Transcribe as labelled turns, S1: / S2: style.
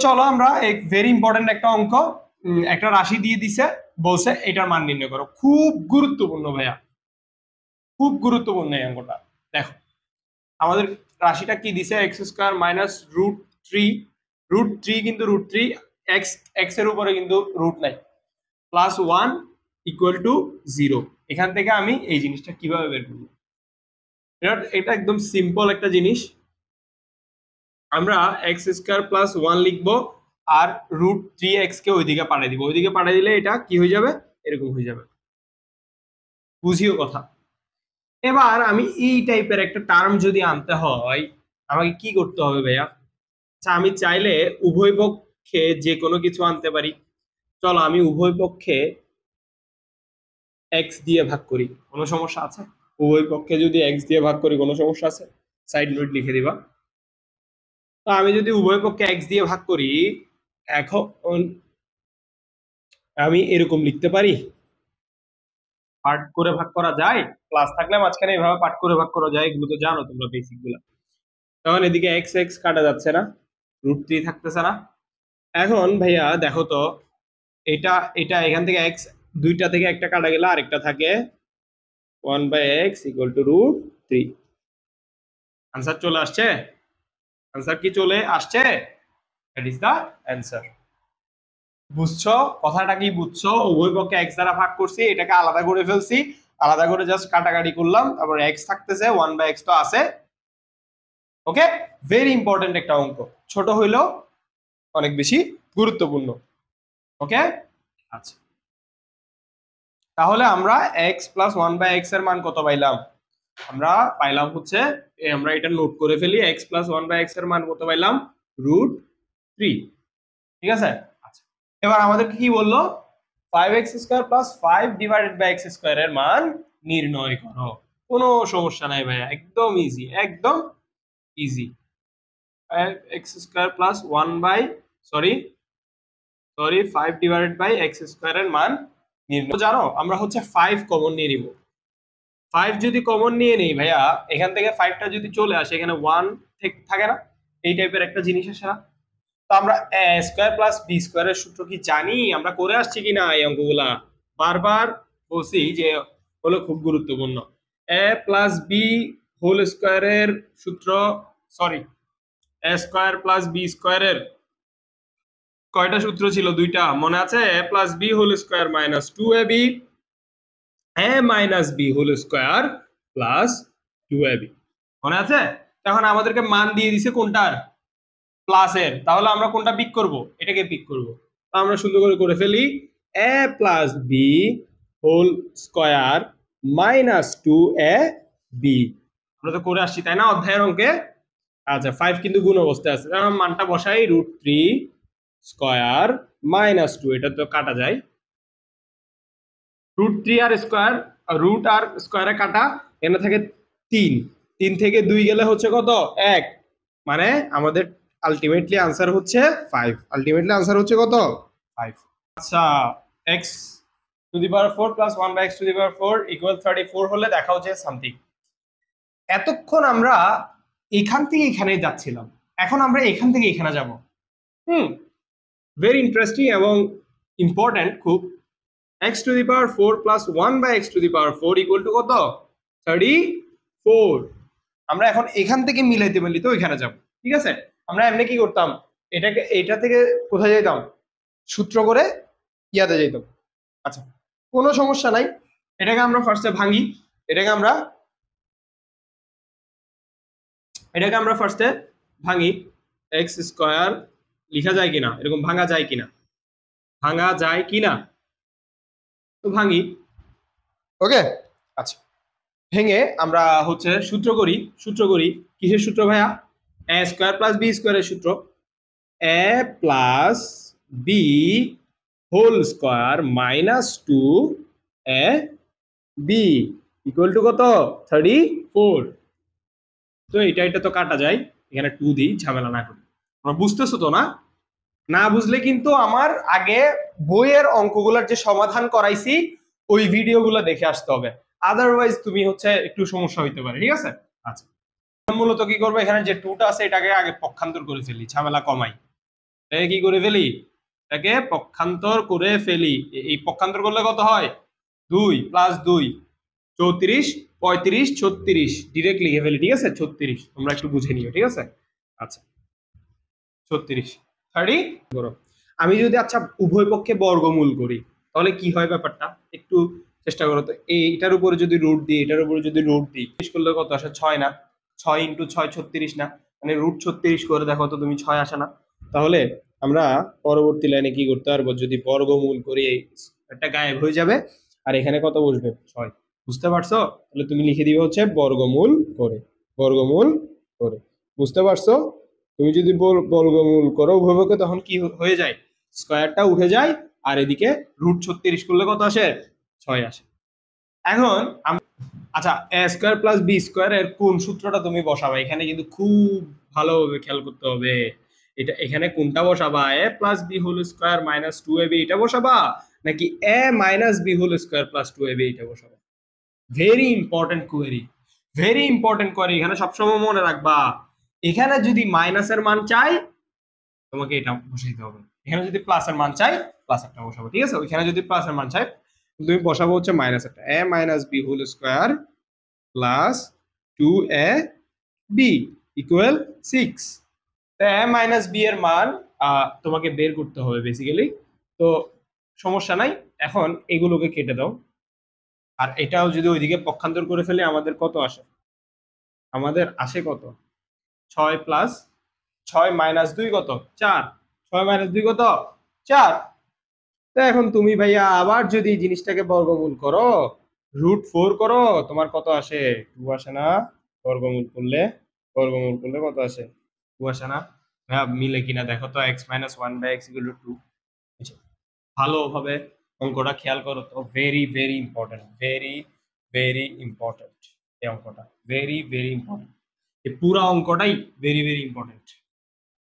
S1: চলো আমরা এক ভেরি ইম্পর্টেন্ট একটা অঙ্ক, একটা রাশি দিয়ে দিছে, বলছে এটার মান নির্ণয় করো। খুব গুরুত্বপূর্ণ ভাইয়া, খুব গুরুত্বপূর্ণ এই অঙ্কটা। দেখো আমাদের রাশিটা কি দিছে, x square minus root three. Root three কিন্তু রুট থ্রি এক্স, এক্স এর উপরে কিন্তু রুট নাই, plus one equal to zero. এখান থেকে আমি এই জিনিসটা কিভাবে বের করবো? এটা একদম সিম্পল একটা জিনিস। আমরা এক্স স্কোয়ার প্লাস ওয়ান লিখবো আর রুট থ্রি এক্স কে ওইদিকে পাঠিয়ে দিব। ওইদিকে পাঠিয়ে দিলে এটা কি হয়ে যাবে, এরকম হয়ে যাবে। বুঝিও কথা। এবার আমি এই টাইপের একটা টার্ম যদি আনতে হয় আমাকে কি করতে হবে ভাইয়া? আচ্ছা, আমি চাইলে উভয় পক্ষে যে কোনো কিছু আনতে পারি। চলো আমি উভয় পক্ষে এক্স দিয়ে ভাগ করি, কোনো সমস্যা আছে? উভয় পক্ষে যদি এক্স দিয়ে ভাগ করি কোনো সমস্যা আছে? সাইড নোট লিখে দিবা। তো আমি যদি উভয় পক্ষে এক্স দিয়ে ভাগ করি, এখন আমি এরকম লিখতে পারি, পার্ট করে ভাগ করা যায়। ক্লাস থাকলে মাঝখানে এভাবে পার্ট করে ভাগ করা যায়, এগুলো তো জানো তোমরা বেসিক গুলা। তখন এদিকে এক্স এক্স কাটা যাচ্ছে না, রুট থ্রি থাকতেছে না। এখন ভাইয়া দেখো তো, এটা এটা এখান থেকে এক্স, দুইটা থেকে একটা কাটা গেলে আরেকটা থাকে, one by x equal to root three. Answer চলে আসছে? আনসার কি চলে আসছে? That is the answer. বুঝছো কথাটা? কি বুঝছো? উভয় পক্ষে এক্স দ্বারা ভাগ করছি, এটাকে আলাদা করে ফেলছি, আলাদা করে জাস্ট কাটাকাটি করলাম, তারপর এক্স থাকতেছে, ওয়ান বাই এক্স তো আছে। ওকে, ভেরি ইম্পর্টেন্ট একটা অঙ্ক, ছোট হইলেও অনেক বেশি গুরুত্বপূর্ণ। ওকে, আচ্ছা তাহলে আমরা x plus one by x এর মান কত পাইলাম? আমরা পাইলাম হচ্ছে, আমরা এটা নোট করে ফেলি, x plus one by x এর মান কত পাইলাম? Root three. ঠিক আছে, আচ্ছা এবার আমাদের কি বললো? 5x square plus 5 divided by x square এর মান নির্ণয় করো। কোনো সমস্যা নাই ভাইয়া, একদম ইজি, একদম easy. 5x square plus 1 by sorry 5 divided by x square এর মান নির্ণয়। জানো আমরা হচ্ছে 5 কমন নিয়ে নিব। 5 যদি কমন নিয়ে নেই ভাইয়া, এখান থেকে 5টা যদি চলে আসে, এখানে 1 থাকে না, এই টাইপের একটা জিনিস আসে না? তো আমরা এ স্কয়ার প্লাস বি স্কয়ারের সূত্র কি জানি? আমরা করে আসছি কিনা এই অঙ্কগুলা? বারবার বলছি যে হলো খুব গুরুত্বপূর্ণ। এ প্লাস বি হোল স্কয়ারের সূত্র, sorry A square plus B স্কয়ারের কয়টা সূত্র ছিল? দুইটা, মনে আছে? A plus B whole square minus two A B, A minus B whole square plus two A B, মনে আছে? তখন আমাদেরকে মান দিয়ে দিছে কোনটার? প্লাসের। তাহলে আমরা কোনটা পিক করব? এটাকে পিক করব। আমরা সুন্দর করে করে ফেলি, A plus B whole square minus two A B. আমরা তো করে আসছি তাই না অধ্যায়ের অঙ্কে? আচ্ছা 5 কিন্তু গুণ অবস্থায় আছে, কারণ মানটা বসাই root three square minus two, এটা তো কাটা যায়, রুট থ্রি আর স্কয়ার, রুট আর স্কয়ারে কাটা, এখানে থাকে 3, 3 থেকে 2 গেলে হচ্ছে কত? 1, মানে আমাদের আলটিমেটলি আনসার হচ্ছে 5। আলটিমেটলি আনসার হচ্ছে কত? 5। আচ্ছা x to the power 4 plus 1 by x to the power 4 equal 34 হলে দেখা হচ্ছে সামথিং। এতক্ষণ আমরা এখান থেকে এখানে যাচ্ছিলাম, এখন আমরা এখান থেকে এখানে যাব। ভেরি ইন্টারেস্টিং এবং ইম্পর্টেন্ট খুব। x to the power 4 plus 1 by x to the power 4 equal to কত? 34। আমরা এখন এখান থেকে মিলাইতে মিলাইতে তো ওইখানে যাব। ঠিক আছে, আমরা এমনি কি করতাম, এটাকে এটা থেকে কোথায় যেতাম? সূত্র করে ইয়াতে যেতাম। আচ্ছা কোনো সমস্যা নাই, এটাকে আমরা ফার্স্টে ভাঙি। এটাকে আমরা ফার্স্টে ভাঙি। এক্স স্কয়ার লিখা যায় কিনা, এরকম ভাঙা যায় কিনা, ভাঙা যায় কিনা, তো ভাঙি। ওকে, আচ্ছা ভেঙে আমরা হচ্ছে সূত্র করি। কিসের সূত্র ভাইয়া? এ স্কয়ার প্লাস বি স্কয়ারের সূত্র। A plus B whole square minus two A B equal to কত? 34। তো এটা তো কাটা যায়, এখানে 2 দিই, ঝামেলা না করি। তোমরা বুঝতেছো তো? না না বুঝলে কিন্তু আমার আগে বইয়ের অঙ্কগুলোর যে সমাধান করাইছি ওই ভিডিওগুলো দেখে আসতে হবে, আদারওয়াইজ তুমি হচ্ছে একটু সমস্যা হইতে পারে। ঠিক আছে, আচ্ছা মূলত কি করবো, এখানে যে 2টা আছে এটাকে আগে পক্ষান্তর করে ফেলি, ঝামেলা কমাই। এটাকে কি করে ফেলি, এটাকে পক্ষান্তর করে ফেলি। এই পক্ষান্তর করলে কত হয়, 2 প্লাস 2 34 35 36 ডিরেক্ট লিখে ফেলি, ঠিক আছে 36, তোমরা একটু বুঝে নিও, ঠিক আছে। আচ্ছা 36 30 করো। আমি যদি আচ্ছা উভয় পক্ষে বর্গমূল করি তাহলে কি হয় ব্যাপারটা একটু চেষ্টা করো তো। এইটার উপরে যদি রুট দিই, এটার উপরে যদি রুট দিই, 36 করলে কত আসে, 6 না, 6 ইন্টু 6 36 না, মানে রুট 36 করে দেখো তো তুমি, 6 আসে না। তাহলে আমরা পরবর্তী লাইনে কি করতে পারবো, যদি বর্গমূল করি একটা গায়েব হয়ে যাবে, আর এখানে কত বসবে, 6। বুঝতে পারছো? তাহলে তুমি লিখে দিবে হচ্ছে বর্গমূল করে, বর্গমূল করে। বুঝতে পারছো? তুমি যদি বর্গমূল করো উভয়পক্ষে তখন কি হয়ে যায়, স্কয়ারটা উঠে যায়, আর এদিকে রুট 36 করলে কত আসে, 6 আসে। এখন আচ্ছা এ স্কয়ার প্লাস বি স্কয়ার এর কোন সূত্রটা তুমি বসাবা, এখানে কিন্তু খুব ভালোভাবে খেয়াল করতে হবে। এটা এখানে কোনটা বসাবা, A plus B whole square minus 2ab এটা বসাবা, নাকি A minus B whole square plus 2ab এটা বসাবা? Very important query, very important query, এখানে সবসময় মনে রাখবা। এখানে যদি মাইনাসের মান চাই তোমাকে এটা বসাইতে হবে, এখানে যদি প্লাসের মান চাই প্লাস একটা বসাবো, ঠিক আছে। ওইখানে যদি প্লাসের মান চাই তুমি বসাবো হচ্ছে মাইনাস একটা, A minus B whole square plus 2a B equal 6। A minus B এর মান তোমাকে বের করতে হবে বেসিক্যালি। তো সমস্যা নাই, এখন এগুলোকে কেটে দাও, আর এটাও যদি ওইদিকে পক্ষান্তর করে ফেলে আমাদের কত আসে, আমাদের আসে কত, 6 প্লাস 6 মাইনাস 2 কত, 4, 6 মাইনাস 2 কত, 4। তো এখন তুমি ভাইয়া আবার যদি এই জিনিসটাকে বর্গমূল করো, √4 করো, তোমার কত আসে, 2 আসে না? বর্গমূল করলে, বর্গমূল করলে কত আসে, 2 আসে না? ভাইয়া মিলে কিনা দেখো তো, x minus 1 by x equal to 2। ভালোভাবে অঙ্কটা খেয়াল করো তো, very very important, very very important এই অঙ্কটা, ভেরি ভেরি ইম্পর্টেন্ট, এই পুরো অঙ্কটাই ভেরি ভেরি ইম্পর্টেন্ট।